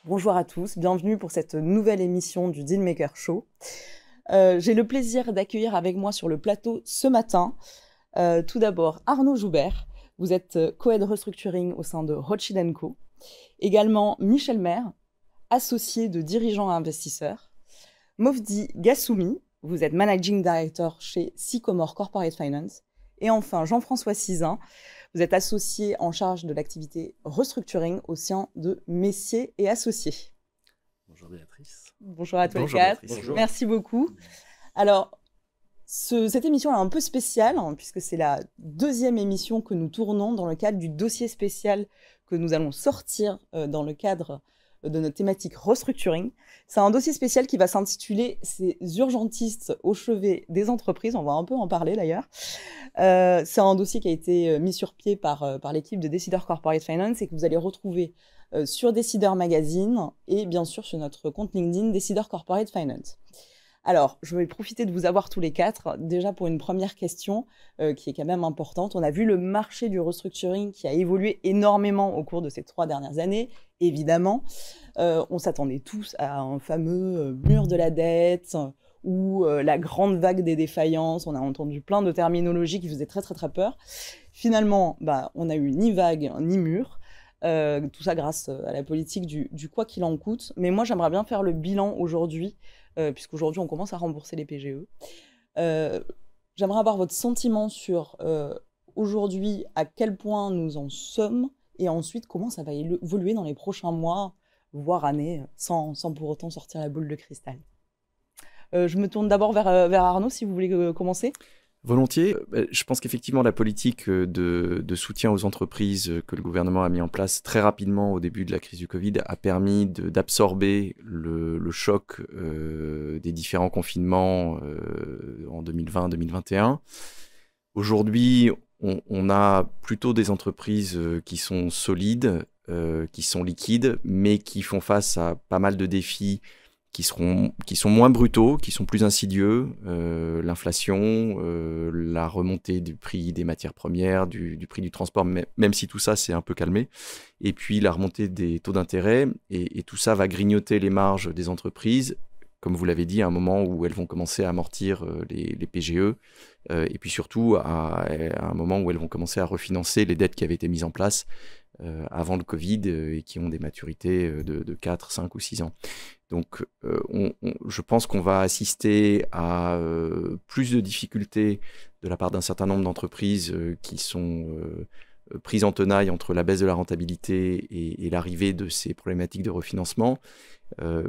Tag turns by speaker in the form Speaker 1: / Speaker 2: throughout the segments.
Speaker 1: Bonjour à tous, bienvenue pour cette nouvelle émission du Dealmaker Show. J'ai le plaisir d'accueillir avec moi sur le plateau ce matin, tout d'abord Arnaud Joubert, vous êtes co-head restructuring au sein de Rothschild & Co. Également Michel Maire, associé de dirigeants et investisseurs. Mofdi Gassoumi, vous êtes managing director chez Sycomore Corporate Finance. Et enfin Jean-François Sizin, vous êtes associé en charge de l'activité restructuring au sein de Messier et Associés.
Speaker 2: Bonjour Béatrice.
Speaker 1: Bonjour à tous les
Speaker 2: Bonjour
Speaker 1: quatre.
Speaker 2: Béatrice. Bonjour.
Speaker 1: Merci beaucoup. Alors, cette émission est un peu spéciale, puisque c'est la deuxième émission que nous tournons dans le cadre du dossier spécial que nous allons sortir dans le cadre de notre thématique restructuring. C'est un dossier spécial qui va s'intituler « Ces urgentistes au chevet des entreprises ». On va un peu en parler d'ailleurs. C'est un dossier qui a été mis sur pied par l'équipe de Décideur Corporate Finance et que vous allez retrouver sur Décideur Magazine et bien sûr sur notre compte LinkedIn Décideur Corporate Finance. Alors, je vais profiter de vous avoir tous les quatre, déjà pour une première question qui est quand même importante. On a vu le marché du restructuring qui a évolué énormément au cours de ces 3 dernières années, évidemment. On s'attendait tous à un fameux mur de la dette ou la grande vague des défaillances. On a entendu plein de terminologies qui faisaient très très très peur. Finalement, on n'a eu ni vague ni mur. Tout ça grâce à la politique du quoi qu'il en coûte. Mais moi, j'aimerais bien faire le bilan aujourd'hui, puisqu'aujourd'hui, on commence à rembourser les PGE. J'aimerais avoir votre sentiment sur aujourd'hui, à quel point nous en sommes, et ensuite, comment ça va évoluer dans les prochains mois, voire années, sans pour autant sortir la boule de cristal. Je me tourne d'abord vers Arnaud, si vous voulez commencer.
Speaker 2: Volontiers. Je pense qu'effectivement, la politique de soutien aux entreprises que le gouvernement a mis en place très rapidement au début de la crise du Covid a permis d'absorber le choc des différents confinements en 2020-2021. Aujourd'hui, on a plutôt des entreprises qui sont solides, qui sont liquides, mais qui font face à pas mal de défis qui sont moins brutaux, qui sont plus insidieux, l'inflation, la remontée du prix des matières premières, du prix du transport, même si tout ça s'est un peu calmé, et puis la remontée des taux d'intérêt, et tout ça va grignoter les marges des entreprises, comme vous l'avez dit, à un moment où elles vont commencer à amortir les PGE, et puis surtout à un moment où elles vont commencer à refinancer les dettes qui avaient été mises en place avant le Covid et qui ont des maturités de 4, 5 ou 6 ans. Donc, je pense qu'on va assister à plus de difficultés de la part d'un certain nombre d'entreprises qui sont prises en tenaille entre la baisse de la rentabilité et l'arrivée de ces problématiques de refinancement.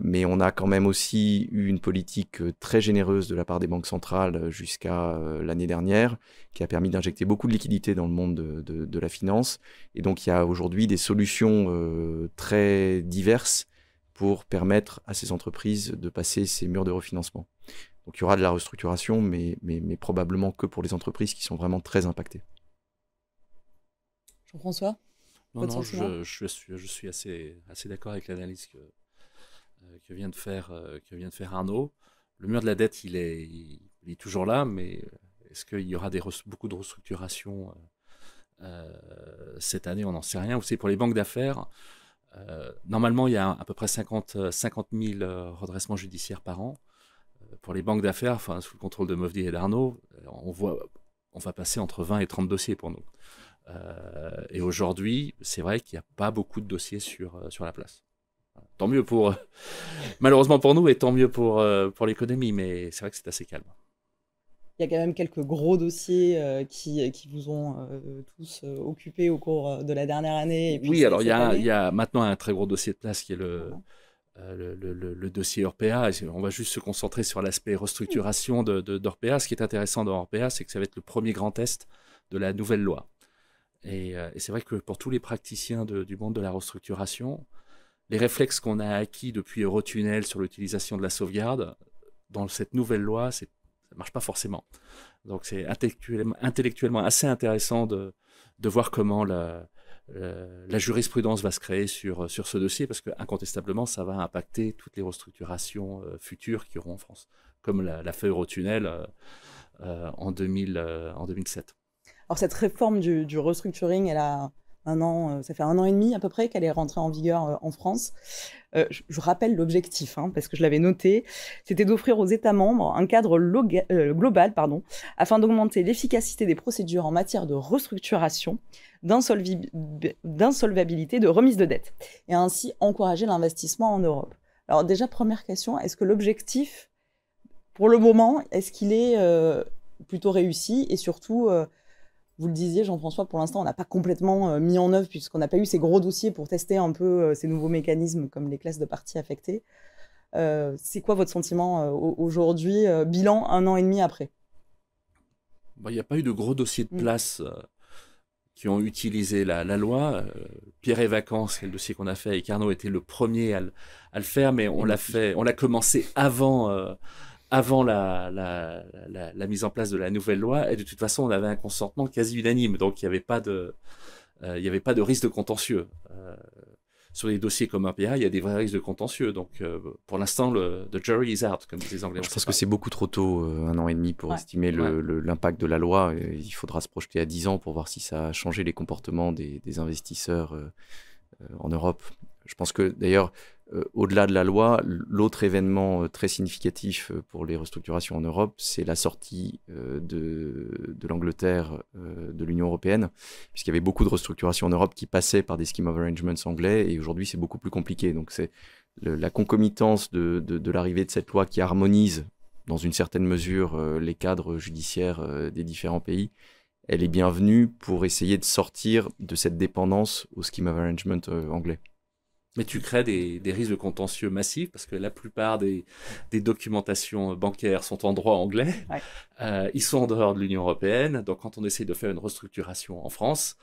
Speaker 2: Mais on a quand même aussi eu une politique très généreuse de la part des banques centrales jusqu'à l'année dernière, qui a permis d'injecter beaucoup de liquidités dans le monde de la finance. Et donc, il y a aujourd'hui des solutions très diverses pour permettre à ces entreprises de passer ces murs de refinancement. Donc, il y aura de la restructuration, mais probablement que pour les entreprises qui sont vraiment très impactées.
Speaker 1: Jean-François ?
Speaker 3: Non, je suis assez d'accord avec l'analyse que vient de faire Arnaud. Le mur de la dette, il est toujours là, mais est-ce qu'il y aura beaucoup de restructuration cette année? On n'en sait rien. Vous savez, pour les banques d'affaires, normalement, il y a à peu près 50 000 redressements judiciaires par an. Pour les banques d'affaires, sous le contrôle de Mofdi et d'Arnaud, on va passer entre 20 et 30 dossiers pour nous. Et aujourd'hui, c'est vrai qu'il n'y a pas beaucoup de dossiers sur la place. Tant mieux malheureusement pour nous, et tant mieux pour l'économie, mais c'est vrai que c'est assez calme.
Speaker 1: Il y a quand même quelques gros dossiers qui vous ont tous occupés au cours de la dernière année. Et puis
Speaker 3: oui, alors il y a maintenant un très gros dossier de place qui est le dossier Orpea. On va juste se concentrer sur l'aspect restructuration d'Orpea. Ce qui est intéressant dans Orpea, c'est que ça va être le premier grand test de la nouvelle loi. Et c'est vrai que pour tous les praticiens du monde de la restructuration, les réflexes qu'on a acquis depuis Eurotunnel sur l'utilisation de la sauvegarde, dans cette nouvelle loi, ça ne marche pas forcément. Donc c'est intellectuellement assez intéressant de voir comment la jurisprudence va se créer sur ce dossier, parce qu'incontestablement, ça va impacter toutes les restructurations futures qu'il y auront en France, comme l'a fait Eurotunnel en 2007.
Speaker 1: Alors cette réforme du restructuring, elle a ça fait 1 an et demi à peu près qu'elle est rentrée en vigueur en France. Je rappelle l'objectif, parce que je l'avais noté, c'était d'offrir aux États membres un cadre global afin d'augmenter l'efficacité des procédures en matière de restructuration, d'insolvabilité, de remise de dette, et ainsi encourager l'investissement en Europe. Alors déjà, première question, est-ce que l'objectif, pour le moment, est-ce qu'il est plutôt réussi? Et surtout, vous le disiez, Jean-François, pour l'instant, on n'a pas complètement mis en œuvre, puisqu'on n'a pas eu ces gros dossiers pour tester un peu ces nouveaux mécanismes, comme les classes de parties affectées. C'est quoi votre sentiment aujourd'hui, bilan 1 an et demi après?
Speaker 3: Il n'y a pas eu de gros dossiers de place qui ont utilisé la loi. Pierre et Vacances, c'est le dossier qu'on a fait avec Arnaud, était le premier à le faire, mais on l'a commencé avant la mise en place de la nouvelle loi, et de toute façon, on avait un consentement quasi unanime, donc il n'y avait pas de risque de contentieux. Sur les dossiers comme RPA, il y a des vrais risques de contentieux, donc pour l'instant, the jury is out, comme disent les Anglais.
Speaker 2: Je pense que c'est beaucoup trop tôt, 1 an et demi, pour estimer l'impact de la loi. Il faudra se projeter à 10 ans pour voir si ça a changé les comportements des investisseurs en Europe. Je pense que d'ailleurs, au-delà de la loi, l'autre événement très significatif pour les restructurations en Europe, c'est la sortie de l'Angleterre de l'Union européenne, puisqu'il y avait beaucoup de restructurations en Europe qui passaient par des scheme of arrangements anglais, et aujourd'hui c'est beaucoup plus compliqué. Donc c'est la concomitance de l'arrivée de cette loi qui harmonise dans une certaine mesure les cadres judiciaires des différents pays. Elle est bienvenue pour essayer de sortir de cette dépendance au scheme of arrangement anglais.
Speaker 3: Mais tu crées des risques de contentieux massifs, parce que la plupart des documentations bancaires sont en droit anglais. Ils sont en dehors de l'Union européenne. Donc, quand on essaie de faire une restructuration en France,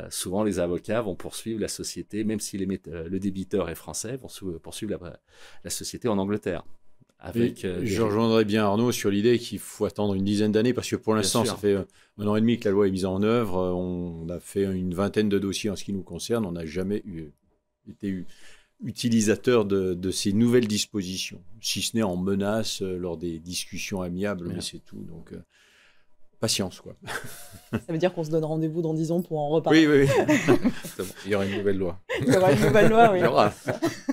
Speaker 3: souvent les avocats vont poursuivre la société, même si le débiteur est français, vont poursuivre la société en Angleterre.
Speaker 4: Je rejoindrais bien Arnaud sur l'idée qu'il faut attendre une dizaine d'années, parce que pour l'instant, ça fait 1 an et demi que la loi est mise en œuvre. On a fait une vingtaine de dossiers en ce qui nous concerne. On n'a jamais été utilisateur de ces nouvelles dispositions, si ce n'est en menace lors des discussions amiables, mais c'est tout. Donc, patience, quoi.
Speaker 1: Ça veut dire qu'on se donne rendez-vous dans 10 ans pour en reparler.
Speaker 4: Oui.
Speaker 5: Il y aura une nouvelle loi.
Speaker 1: Il y aura une nouvelle loi, oui.
Speaker 3: Il y aura.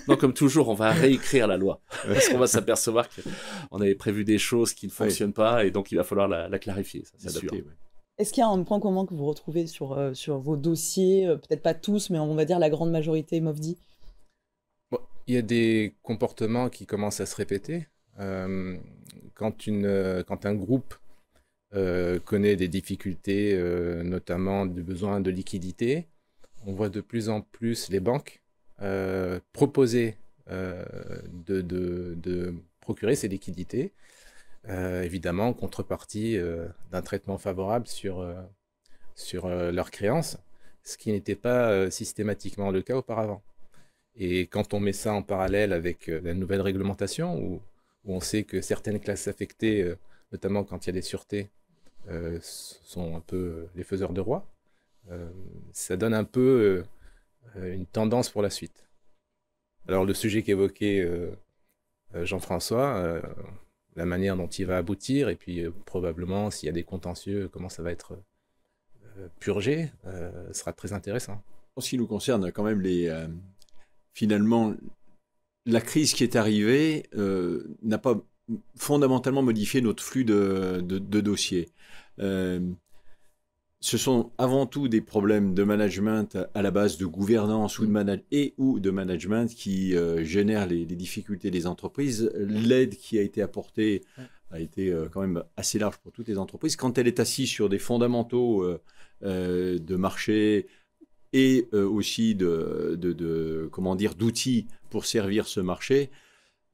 Speaker 3: Donc, comme toujours, on va réécrire la loi. Parce qu'on va s'apercevoir qu'on avait prévu des choses qui ne fonctionnent pas, et donc il va falloir la clarifier, ça, c'est sûr.
Speaker 1: Est-ce qu'il y a un point commun que vous retrouvez sur vos dossiers, peut-être pas tous, mais on va dire la grande majorité, Mofdi?
Speaker 5: Il y a des comportements qui commencent à se répéter. Quand un groupe connaît des difficultés, notamment du besoin de liquidité, on voit de plus en plus les banques proposer de procurer ces liquidités, évidemment en contrepartie d'un traitement favorable sur leurs créances, ce qui n'était pas systématiquement le cas auparavant. Et quand on met ça en parallèle avec la nouvelle réglementation, où on sait que certaines classes affectées, notamment quand il y a des sûretés, sont un peu les faiseurs de roi, ça donne un peu une tendance pour la suite. Alors le sujet qu'évoquait Jean-François, la manière dont il va aboutir, et puis probablement s'il y a des contentieux, comment ça va être purgé, sera très intéressant.
Speaker 4: En ce qui nous concerne, quand même, finalement, la crise qui est arrivée n'a pas fondamentalement modifié notre flux de dossiers. Ce sont avant tout des problèmes de management à la base de gouvernance ou de management qui génèrent les difficultés des entreprises. L'aide qui a été apportée a été quand même assez large pour toutes les entreprises. Quand elle est assise sur des fondamentaux de marché et aussi d'outils pour servir ce marché,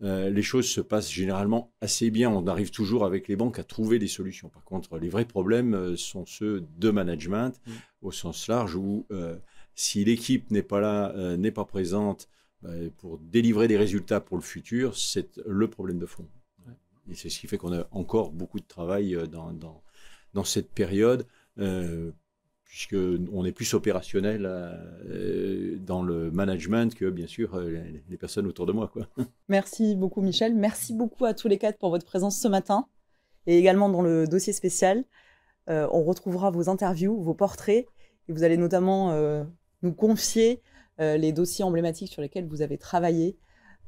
Speaker 4: les choses se passent généralement assez bien. On arrive toujours avec les banques à trouver des solutions. Par contre, les vrais problèmes sont ceux de management au sens large, où si l'équipe n'est pas là, n'est pas présente pour délivrer des résultats pour le futur, c'est le problème de fond. Et c'est ce qui fait qu'on a encore beaucoup de travail dans cette période, puisqu'on est plus opérationnel dans le management que, bien sûr, les personnes autour de moi, quoi.
Speaker 1: Merci beaucoup, Michel. Merci beaucoup à tous les quatre pour votre présence ce matin, et également dans le dossier spécial. On retrouvera vos interviews, vos portraits, Et vous allez notamment nous confier les dossiers emblématiques sur lesquels vous avez travaillé,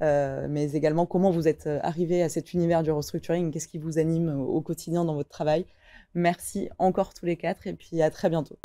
Speaker 1: mais également comment vous êtes arrivé à cet univers du restructuring, qu'est-ce qui vous anime au quotidien dans votre travail. Merci encore tous les quatre et puis à très bientôt.